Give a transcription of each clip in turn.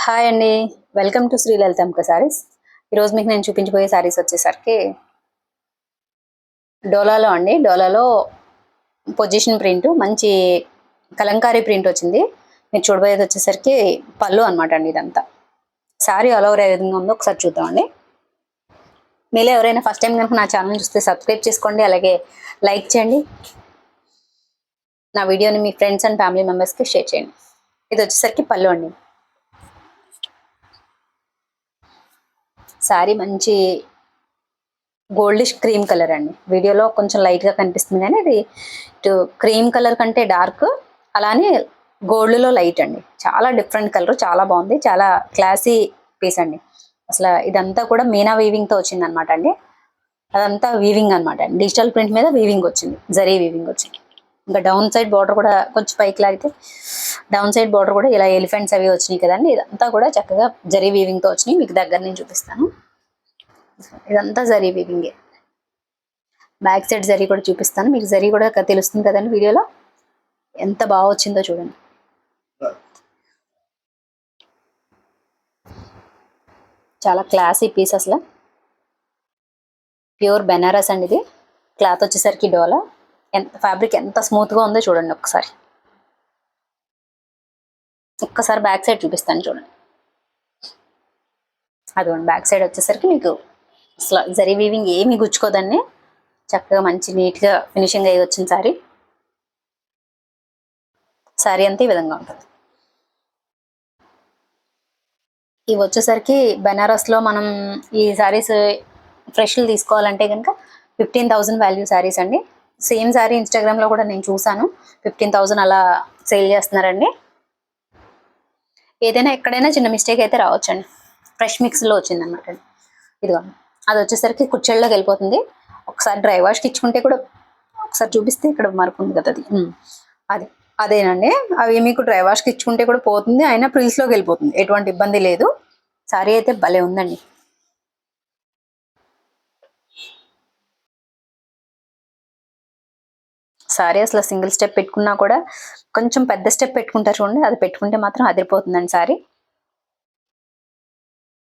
Hi అండి. Welcome to Sri Lalithambika saris. ఈరోజు మీకు నేను చూపించబోయే సారీస్ వచ్చేసరికి డోలాలో అండి. డోలాలో పొజిషన్ ప్రింట్ మంచి కలంకారీ ప్రింట్ వచ్చింది. మీరు చూడబోయేది వచ్చేసరికి పళ్ళు అనమాట అండి. ఇదంతా సారీ ఆల్ ఓవర్ ఏ విధంగా ఉందో ఒకసారి చూద్దామండి. మీలో ఎవరైనా ఫస్ట్ టైం కనుక నా ఛానల్ చూస్తే సబ్స్క్రైబ్ చేసుకోండి, అలాగే లైక్ చేయండి. నా వీడియోని మీ ఫ్రెండ్స్ అండ్ ఫ్యామిలీ మెంబర్స్కి షేర్ చేయండి. ఇది వచ్చేసరికి పళ్ళు అండి. సారీ మంచి గోల్డిష్ క్రీమ్ కలర్ అండి. వీడియోలో కొంచెం లైట్గా కనిపిస్తుంది కానీ ఇది ఇటు క్రీమ్ కలర్ కంటే డార్క్, అలానే గోల్డ్లో లైట్ అండి. చాలా డిఫరెంట్ కలర్, చాలా బాగుంది, చాలా క్లాసీ పీస్ అండి. అసలు ఇదంతా కూడా మీనా వీవింగ్తో వచ్చింది అనమాట అండి. అదంతా వీవింగ్ అనమాట అండి. డిజిటల్ ప్రింట్ మీద వీవింగ్ వచ్చింది, జరీ వీవింగ్ వచ్చింది. ఇంకా డౌన్ సైడ్ బార్డర్ కూడా కొంచెం పైకి లాగితే డౌన్ సైడ్ బార్డర్ కూడా ఇలా ఎలిఫెంట్స్ అవి వచ్చినాయి కదండి. ఇదంతా కూడా చక్కగా జరీ వీవింగ్తో వచ్చినాయి. మీకు దగ్గర నుంచి చూపిస్తాను. ఇదంతా జరీ వీవింగే. బ్యాక్ సైడ్ జరీ కూడా చూపిస్తాను మీకు. జరీ కూడా తెలుస్తుంది కదండి వీడియోలో. ఎంత బాగా వచ్చిందో చూడండి. చాలా క్లాసీ పీస్, అసలు ప్యూర్ బెనారస్ అండి. ఇది క్లాత్ వచ్చేసరికి డోలా. ఎంత ఫ్యాబ్రిక్ ఎంత స్మూత్గా ఉందో చూడండి. ఒక్కసారి బ్యాక్ సైడ్ చూపిస్తాను చూడండి. అదిగోండి బ్యాక్ సైడ్ వచ్చేసరికి మీకు అసలు జరీ వీవింగ్ ఏమి గుచ్చుకోదండి. చక్కగా మంచి నీట్గా ఫినిషింగ్ అయ్యి వచ్చిన శారీ అంతా ఈ విధంగా ఉంటుంది. ఇవి వచ్చేసరికి బెనారస్లో మనం ఈ శారీస్ ఫ్రెష్లు తీసుకోవాలంటే కనుక 15,000 వాల్యూ శారీస్ అండి. సేమ్ శారీ ఇన్స్టాగ్రామ్లో కూడా నేను చూసాను, 15,000 అలా సేల్ చేస్తున్నారండి. ఏదైనా ఎక్కడైనా చిన్న మిస్టేక్ అయితే రావచ్చండి. ఫ్రెష్ మిక్స్లో వచ్చిందనమాట అండి. ఇదిగో అది వచ్చేసరికి కుచ్చెళ్ళలోకి వెళ్ళిపోతుంది. ఒకసారి డ్రై వాష్కి ఇచ్చుకుంటే కూడా, ఒకసారి చూపిస్తే ఇక్కడ మార్పు ఉంది కదా, అది అదేనండి. అవి మీకు డ్రై వాష్కి ఇచ్చుకుంటే కూడా పోతుంది, అయినా ప్రిల్స్లోకి వెళ్ళిపోతుంది. ఎటువంటి ఇబ్బంది లేదు. సారీ అయితే భలే ఉందండి. సారీ అసలు సింగిల్ స్టెప్ పెట్టుకున్నా కూడా కొంచెం పెద్ద స్టెప్ పెట్టుకుంటారు చూడండి, అది పెట్టుకుంటే మాత్రం అదిరిపోతుందండి సారీ.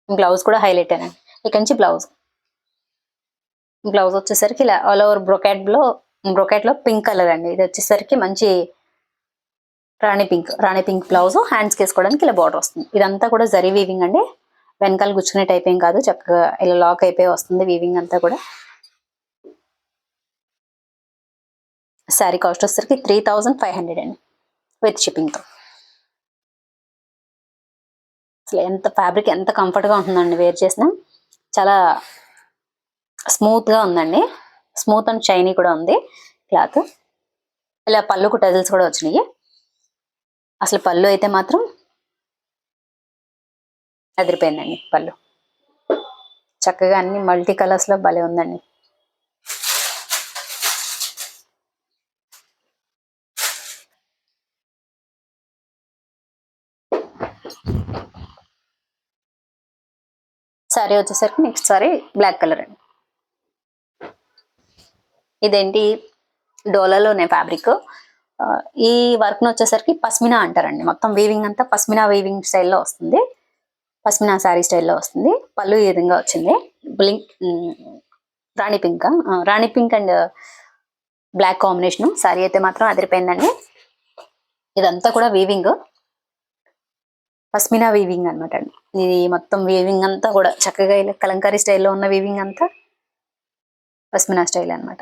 బ్లౌజ్ కూడా హైలైట్ అనండి. ఇక్కడ నుంచి బ్లౌజ్ వచ్చేసరికి ఇలా ఆల్ ఓవర్ బ్రొకెట్లో పింక్ కలర్ అండి. ఇది వచ్చేసరికి మంచి రాణి పింక్ బ్లౌజ్. హ్యాండ్స్కి వేసుకోవడానికి ఇలా బార్డర్ వస్తుంది. ఇదంతా కూడా జరీ వీవింగ్ అండి. వెనకాల గుచ్చుకునే టైప్ ఏం కాదు, చక్కగా ఇలా లాక్ అయిపోయి వస్తుంది వీవింగ్ అంతా కూడా. శారీ కాస్ట్ వచ్చేసరికి 3,500 అండి విత్ షిప్పింగ్తో. అసలు ఎంత ఫ్యాబ్రిక్ ఎంత కంఫర్ట్గా ఉంటుందండి వేర్ చేసిన. చాలా స్మూత్గా ఉందండి. స్మూత్ అండ్ షైనీ కూడా ఉంది క్లాత్. ఇలా పళ్ళుకు టజిల్స్ కూడా వచ్చినాయి. అసలు పళ్ళు అయితే మాత్రం అదిరిపోయిందండి. పళ్ళు చక్కగా అన్ని మల్టీ కలర్స్లో భలే ఉందండి. సారీ వచ్చేసరికి నెక్స్ట్ సారీ బ్లాక్ కలర్ అండి. ఇదేంటి డోలాలోనే ఫ్యాబ్రిక్. ఈ వర్క్ను వచ్చేసరికి పస్మినా అంటారండి. మొత్తం వీవింగ్ అంతా పస్మినా వీవింగ్ స్టైల్లో వస్తుంది. పస్మినా శారీ స్టైల్లో వస్తుంది. పళ్ళు ఈ విధంగా వచ్చింది. Rani pink and black combination. Sari అయితే మాత్రం అదిరిపోయిందండి. ఇదంతా కూడా వీవింగ్, పస్మినా వీవింగ్ అనమాట అండి. ఇది మొత్తం వీవింగ్ అంతా కూడా చక్కగా ఇలా కలంకారీ స్టైల్లో ఉన్న వీవింగ్ అంతా పస్మినా స్టైల్ అనమాట.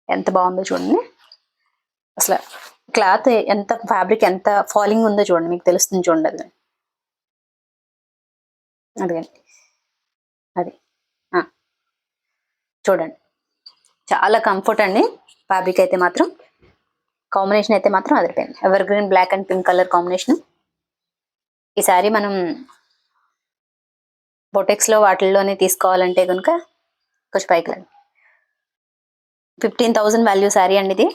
ఎంత బాగుందో చూడండి. అసలు క్లాత్ ఎంత ఫ్యాబ్రిక్ ఎంత ఫాలింగ్ ఉందో చూడండి, మీకు తెలుస్తుంది చూడండి. అదిగండి అది చూడండి, చాలా కంఫర్ట్ అండి. ఫ్యాబ్రిక్ అయితే మాత్రం, కాంబినేషన్ అయితే మాత్రం అదిరిపోయింది. Evergreen black and pink colour combination. ఈ శారీ మనం బొటెక్స్లో వాటిల్లోనే తీసుకోవాలంటే కనుక కొంచెం పైకి రండి. 15,000 వాల్యూ శారీ అండి ఇది.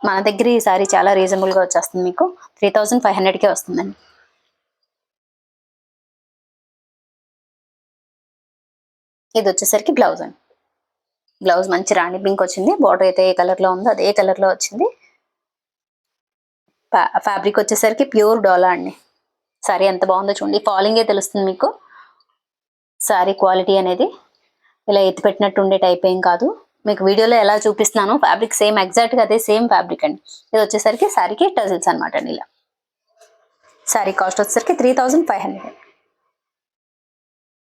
మన దగ్గర ఈ శారీ చాలా రీజనబుల్గా వచ్చేస్తుంది. మీకు 3,500కే వస్తుందండి. ఇది వచ్చేసరికి బ్లౌజ్ అండి. బ్లౌజ్ మంచి రాణి పింక్ వచ్చింది. బార్డర్ అయితే ఏ కలర్ లో ఉందో అదే కలర్ లో వచ్చింది. ఫ్యాబ్రిక్ వచ్చేసరికి ప్యూర్ డోలా అండి. సారీ ఎంత బాగుందో చూడండి, ఫాలింగే తెలుస్తుంది మీకు. సారీ క్వాలిటీ అనేది ఇలా ఎత్తిపెట్టినట్టు ఉండే టైప్ ఏం కాదు. మీకు వీడియోలో ఎలా చూపిస్తున్నాను ఫ్యాబ్రిక్ సేమ్ ఎగ్జాక్ట్గా అదే సేమ్ ఫ్యాబ్రిక్ అండి. ఇది వచ్చేసరికి సారీకి టజిల్స్ అనమాట అండి. ఇలా సారీ కాస్ట్ వచ్చేసరికి 3500.